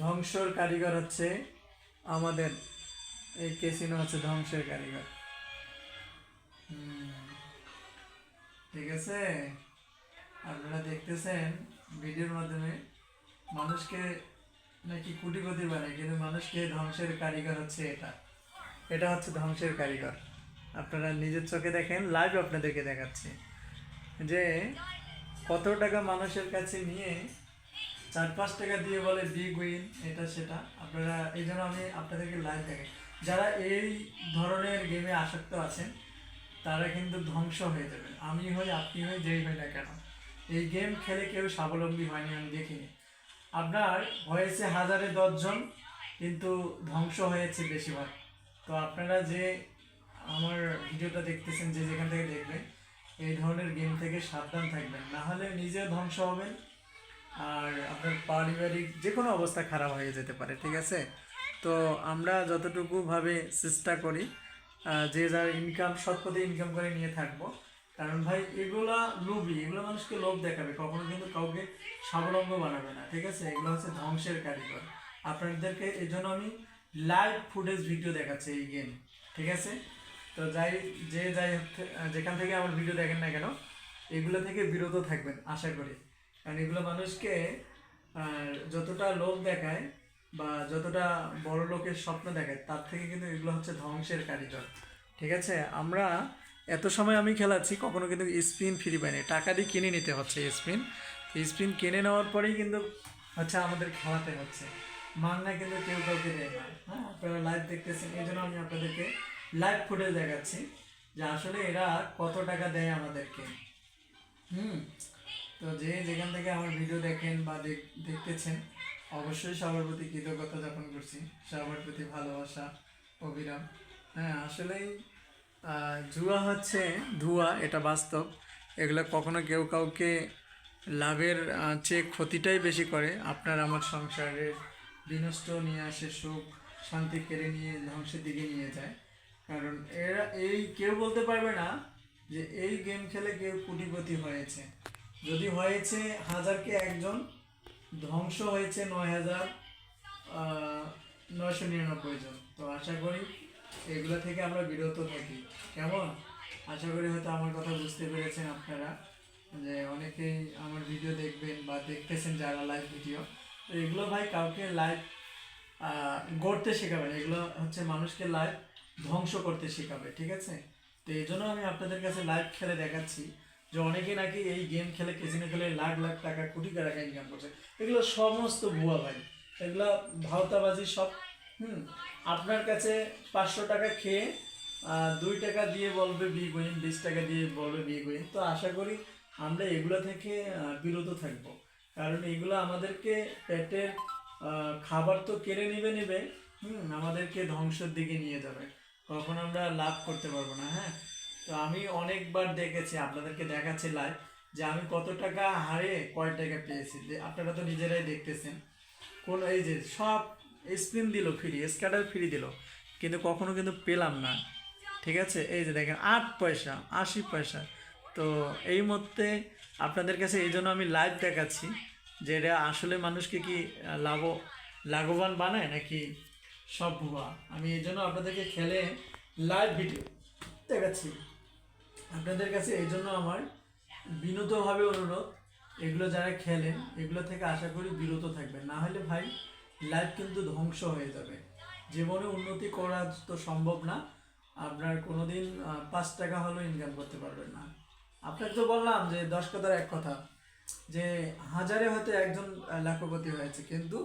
ধ্বংসর কারিগর হচ্ছে আমাদের এই ক্যাসিনো হচ্ছে ধ্বংসের কারিগর। ঠিক আছে, আপনারা দেখতেছেন ভিডিওর মাধ্যমে মানুষকে নাকি কোটিপতি বানায়, কিন্তু মানুষকে ধ্বংসের কারিগর হচ্ছে এটা। এটা হচ্ছে ধ্বংসের কারিগর। আপনারা নিজের চোখে দেখেন, লাইভ আপনাদেরকে দেখাচ্ছি যে কত টাকা মানুষের কাছে নিয়ে 4-5 টাকা দিয়ে বলে বিগ উইন এটা সেটা। আপনারা এই জন্য আমি আপনাদেরকে লাইভ দেখাই। যারা এই ধরনের গেমে আসক্ত আছেন তারা কিন্তু ধ্বংস হয়ে যাবেন। আমি হই, আপনি হই, যেই হই না কেন, এই গেম খেলে কেউ স্বাবলম্বী হয়নি আমি দেখিনি। আপনার হয়েছে 1000-এ 10 জন, কিন্তু ধ্বংস হয়েছে বেশিরভাগ। তো আপনারা যে আমার ভিডিওটা দেখতেছেন, যে যেখান থেকে দেখবেন, এই ধরনের গেম থেকে সাবধান থাকবেন, না হলে নিজেও ধ্বংস হবেন আর আপনার পারিবারিক যে কোনো অবস্থা খারাপ হয়ে যেতে পারে। ঠিক আছে, তো আমরা যতটুকু ভাবে চেষ্টা করি যে যার ইনকাম সৎ পথে ইনকাম করে নিয়ে থাকবো। কারণ ভাই এগুলা লোভী, এগুলো মানুষকে লোভ দেখাবে, কখনো কিন্তু কাউকে স্বাবলম্বী বানাবে না। ঠিক আছে, এগুলো হচ্ছে ধ্বংসের কারিগর। আপনাদেরকে এই জন্য আমি লাইভ ফুটেজ ভিডিও দেখাচ্ছি এই গেম। ঠিক আছে, তো যেখান থেকে আমার ভিডিও দেখেন না কেন, এগুলো থেকে বিরত থাকবেন আশা করি। কারণ এগুলো মানুষকে যতটা লোভ দেখায় বা যতটা বড় লোকের স্বপ্ন দেখায়, তার থেকে কিন্তু এগুলো হচ্ছে ধ্বংসের কারিগর। ঠিক আছে, আমরা এত সময় আমি খেলাচ্ছি, কখনো কিন্তু স্পিন ফ্রি পাইনি, টাকা দিয়ে কিনে নিতে হচ্ছে স্পিন। স্পিন কিনে নেওয়ার পরেই কিন্তু হচ্ছে আমাদের খেলাতে হচ্ছে, মাংনা কিন্তু কেউ কাউকে দেয় না। হ্যাঁ, আপনারা লাইভ দেখতেছেন, এই জন্য আমি আপনাদেরকে লাইভ ফুটেজ দেখাচ্ছি যে আসলে এরা কত টাকা দেয় আমাদেরকে। তো যে যেখান থেকে আমার ভিডিও দেখেন বা দেখতেছেন, অবশ্যই সবার প্রতি কৃতজ্ঞতা জ্ঞাপন করছি, সবার প্রতি ভালোবাসা অবিরাম। হ্যাঁ, আসলেই জুয়া হচ্ছে ধোঁয়া, এটা বাস্তব। এগুলো কখনো কেউ কাউকে লাভের চেয়ে ক্ষতিটাই বেশি করে। আপনার আমার সংসারের বিনষ্ট নিয়ে আসে, সুখ শান্তি কেড়ে নিয়ে ধ্বংসের দিকে নিয়ে যায়। কারণ এরা এই কেউ বলতে পারবে না যে এই গেম খেলে কেউ কোটিপতি হয়েছে। যদি হয়েছে 1000-কে 1 জন, ধ্বংস হয়েছে 9999 জন। তো আশা করি এগুলো থেকে আমরা বিরত থাকি। কেমন, আশা করি হয়তো আমার কথা বুঝতে পেরেছেন আপনারা, যে অনেকেই আমার ভিডিও দেখবেন বা দেখতেছেন যারা লাইভ ভিডিও। তো এগুলো ভাই কাউকে লাইভ গড়তে শেখাবে না, এগুলো হচ্ছে মানুষকে লাইভ ধ্বংস করতে শেখাবে। ঠিক আছে, তো এই জন্য আমি আপনাদের কাছে লাইভ খেলে দেখাচ্ছি যে অনেকে নাকি এই গেম খেলে, ক্যাসিনো খেলে লাখ লাখ টাকা, কোটি টাকা ইনকাম করছে। এগুলো সমস্ত ভুয়া ভাই, এগুলো ভাওতাবাজি সব। আপনার কাছে 500 টাকা খেয়ে 2 টাকা দিয়ে বলবে বিগ উইন, 20 টাকা দিয়ে বলবে বিগ উইন। তো আশা করি আমরা এগুলো থেকে বিরত থাকবো। কারণ এগুলো আমাদেরকে পেটের খাবার তো কেড়ে নেবে, আমাদেরকে ধ্বংসের দিকে নিয়ে যাবে, কখন আমরা লাভ করতে পারবো না। হ্যাঁ, তো আমি অনেকবার দেখেছি, আপনাদেরকে দেখাচ্ছি লাইভ, যে আমি কত টাকা হারে কয় টাকা পেয়েছি। আপনারা তো নিজেরাই দেখতেছেন। কোন এই যে সব স্পিন দিল ফ্রি, স্ক্যাটার ফ্রি দিল, কিন্তু কখনো কিন্তু পেলাম না। ঠিক আছে, এই যে দেখেন 8 পয়সা 80 পয়সা। তো এই মধ্যে আপনাদের কাছে এই জন্য আমি লাইভ দেখাচ্ছি যে এটা আসলে মানুষকে কি লাভবান বানায় নাকি সব ভুয়া। আমি এই জন্য আপনাদেরকে খেলে লাইভ ভিডিও দেখাচ্ছি আপনাদের কাছে। এই জন্য আমার বিনীতভাবে অনুরোধ, এগুলো যারা খেলেন এগুলো থেকে আশা করি বিরত থাকবেন, না হলে ভাই লাইফ কিন্তু ধ্বংস হয়ে যাবে। জীবনে উন্নতি করা তো সম্ভব না, আপনার কোনোদিন 5 টাকা হলেও ইনকাম করতে পারবেন না। আপনাকে তো বললাম যে 10 কথার এক কথা, যে 1000-এ হয়তো 1 জন লাখপতি হয়েছে, কিন্তু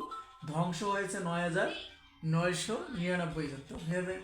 ধ্বংস হয়েছে 9999 জন। তো ভেবে